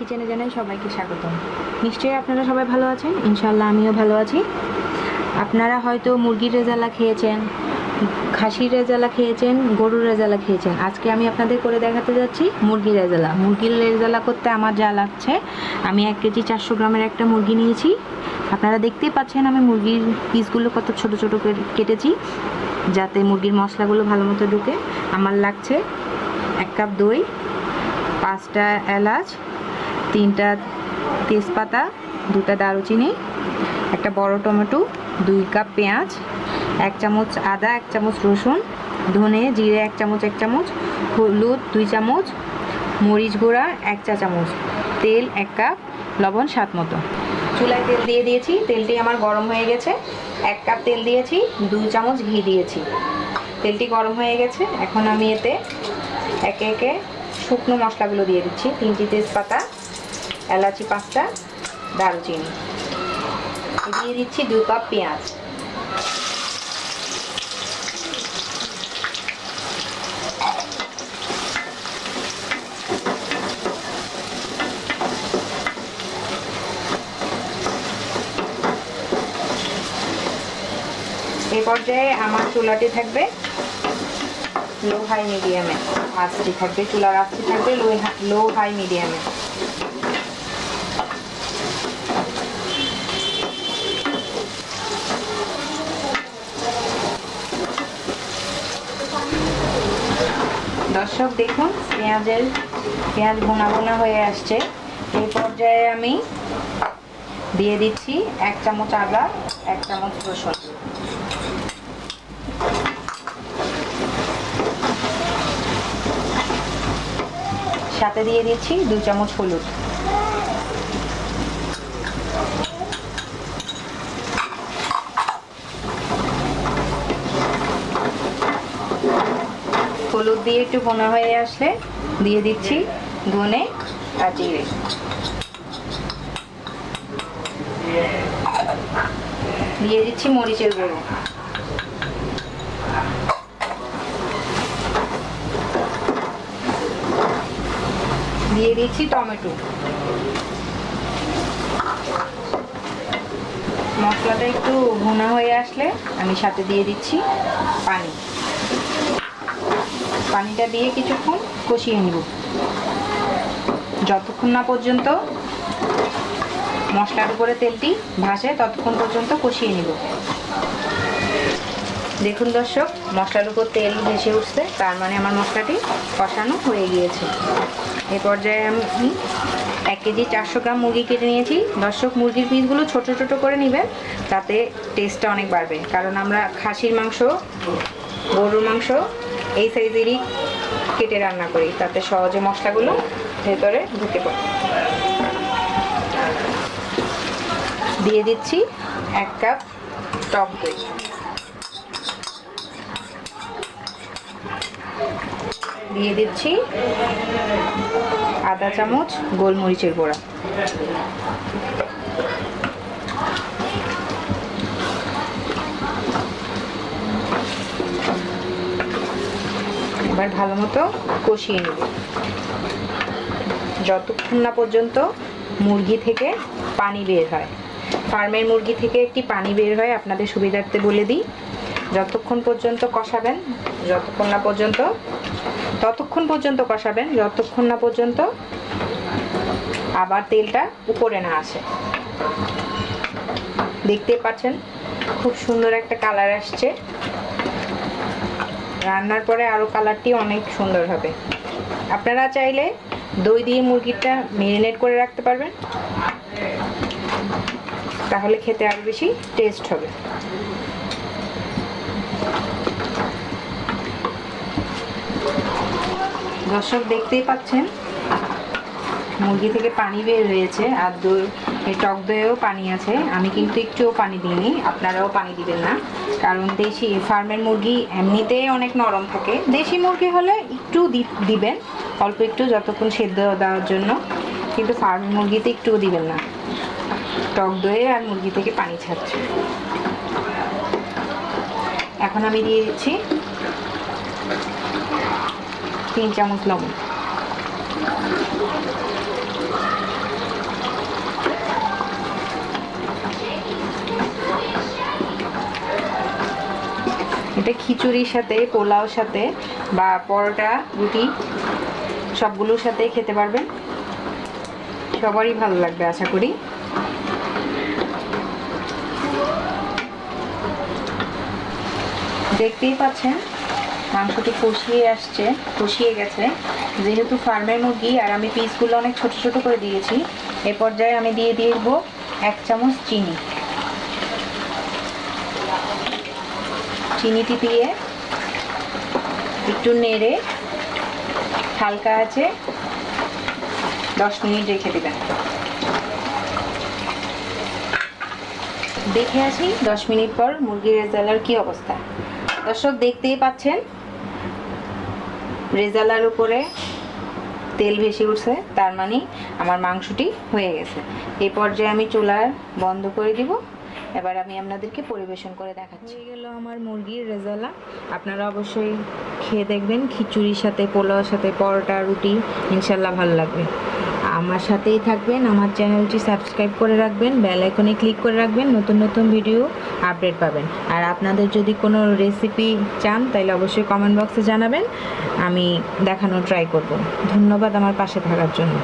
কিচেনে জানাই সবাইকে স্বাগতম। নিশ্চয়ই আপনারা সবাই ভালো আছেন, ইনশাআল্লাহ আমিও ভালো আছি। আপনারা হয়তো মুরগির রেজালা খেয়েছেন, খাসির রেজালা খেয়েছেন, গরুর রেজালা খেয়েছেন। আজকে আমি আপনাদের করে দেখাতে যাচ্ছি মুরগির রেজালা। মুরগির রেজালা করতে আমার যা লাগছে, আমি 1 কেজি 400 গ্রামের একটা মুরগি নিয়েছি। আপনারা দেখতেই পাচ্ছেন আমি মুরগির পিসগুলো কত ছোট ছোট করে কেটেছি, যাতে মুরগির মশলাগুলো ভালো মতো ঢুকে। আমার লাগছে 1 কাপ দই, 5টা এলাচ, 3টা তেজপাতা, 2টা দারুচিনি, একটা বড় টমেটো, 2 কাপ পেঁয়াজ, 1 চামচ আদা, 1 চামচ রসুন, ধনে জিরে 1 চামচ, হলুদ 2 চামচ, মরিচ গুঁড়া 1 চা চামচ, তেল 1 কাপ, লবণ স্বাদ মতো। চুলায় তেল দিয়ে দিয়েছি, তেলটি আমার গরম হয়ে গেছে। 1 কাপ তেল দিয়েছি, 2 চামচ ঘি দিয়েছি। তেলটি গরম হয়ে গেছে, এখন আমি এতে একে একে শুকনো মশলাগুলো দিয়ে দিচ্ছি। 3টি তেজপাতা, এলাচি 5টা, দারুচিনি দিয়ে দিচ্ছি। 2 কাপ পেঁয়াজ, এই পর্যায়ে আমার চুলাটি থাকবে লো হাই মিডিয়ামে, আঁচটি থাকবে, চুলার আঁচটি থাকবে লো হাই মিডিয়ামে। দর্শক দেখুন, পেঁয়াজ ভুনা ভুনা হয়ে আসছে। এই পর্যায়ে আমি দিয়ে দিচ্ছি 1 চামচ আদা, 1 চামচ রসুন, সাথে দিয়ে দিচ্ছি 2 চামচ হলুদ। হলুদ দিয়ে একটু ভুনা হয়ে আসলে দিয়ে দিচ্ছি ধনে আর জিরে, দিয়ে দিচ্ছি মরিচের গুঁড়ো, দিয়ে দিচ্ছি টমেটো। মশলাটা একটু ভুনা হয়ে আসলে আমি সাথে দিয়ে দিচ্ছি পানি। পানিটা দিয়ে কিছুক্ষণ কষিয়ে নিব, যতক্ষণ না পর্যন্ত মশলার উপরে তেলটি ভাসে ততক্ষণ পর্যন্ত কষিয়ে নিব। দেখুন দর্শক, মশলার উপর তেল ভেসে উঠছে, তার মানে আমার মশলাটি কষানো হয়ে গিয়েছে। এই পর্যায়ে আমি 1 কেজি 400 গ্রাম মুরগি কেটে নিয়েছি। দর্শক, মুরগির পিসগুলো ছোট ছোট করে নেবেন, তাতে টেস্টটা অনেক বাড়বে। কারণ আমরা খাসির মাংস, গরুর মাংস এই সাইজেরই কেটে রান্না করি, তাতে সহজে মশলাগুলো ভেতরে ঢুকে পড়ে। দিয়ে দিচ্ছি 1 কাপ টক দই, দিয়ে দিচ্ছি আধা চামচ গোলমরিচের গুঁড়া, এবার ভালো মতো কষিয়ে নেব যতক্ষণ না পর্যন্ত মুরগি থেকে পানি বের হয়। ফার্মের মুরগি থেকে একটি পানি বের হয়, আপনাদের সুবিধার্থে বলে দিই। যতক্ষণ পর্যন্ত কষাবেন, ততক্ষণ পর্যন্ত কষাবেন যতক্ষণ না পর্যন্ত আবার তেলটা উপরে না আসে। দেখতে পাচ্ছেন খুব সুন্দর একটা কালার আসছে। রান্নার পরে আরও কালারটি অনেক সুন্দর হবে। আপনারা চাইলে দই দিয়ে মুরগিটা ম্যারিনেট করে রাখতে পারবেন, তাহলে খেতে আরও বেশি টেস্ট হবে। দর্শক দেখতেই পাচ্ছেন মুরগি থেকে পানি বের হয়েছে, আর দই, এই টক দইয়েও পানি আছে। আমি কিন্তু একটুও পানি দিইনি, আপনারাও পানি দিবেন না, কারণ দেশি ফার্মের মুরগি এমনিতেই অনেক নরম থাকে। দেশি মুরগি হলে একটু দিবেন, অল্প একটু, যতক্ষণ সেদ্ধ দেওয়ার জন্য। কিন্তু ফার্মের মুরগিতে একটুও দিবেন না, টক দইয়ে আর মুরগি থেকে পানি ছাড়ছে। এখন আমি দিয়ে দিচ্ছি 3 চামচ লবণ, এটা খিচুড়ির সাথে, পোলাওর সাথে বা পরোটা, রুটি সবগুলোর সাথে খেতে পারবেন। সবারই ভালো লাগবে আশা করি। দেখতেই পাচ্ছেন মাংসটি কষিয়ে গেছে। যেহেতু ফার্মের মুরগি আর আমি পিসগুলো অনেক ছোট ছোট করে দিয়েছি, এ পর্যায়ে আমি দিয়ে দিব 1 চামচ চিনি। চিনিটি দিয়ে একটু নেড়ে হালকা আছে 10 মিনিট রেখে দেবেন। দেখে আসি 10 মিনিট পর মুরগির রেজালার কি অবস্থা। দর্শক দেখতেই পাচ্ছেন রেজালার উপরে তেল ভেসে উঠছে, তার মানে আমার মাংসটি হয়ে গেছে। এই পর্যায়ে আমি চুলা বন্ধ করে দিব। এবার আমি আপনাদেরকে পরিবেশন করে দেখাচ্ছি। হয়ে গেল আমার মুরগির রেজালা। আপনারা অবশ্যই খেয়ে দেখবেন, খিচুড়ির সাথে, পোলাওর সাথে, পরোটা, রুটি, ইনশাল্লাহ ভালো লাগবে। আমার সাথেই থাকবেন, আমার চ্যানেলটি সাবস্ক্রাইব করে রাখবেন, বেল আইকনে ক্লিক করে রাখবেন, নতুন নতুন ভিডিও আপডেট পাবেন। আর আপনাদের যদি কোনো রেসিপি চান তাহলে অবশ্যই কমেন্ট বক্সে জানাবেন, আমি দেখানোর ট্রাই করব। ধন্যবাদ আমার পাশে থাকার জন্য।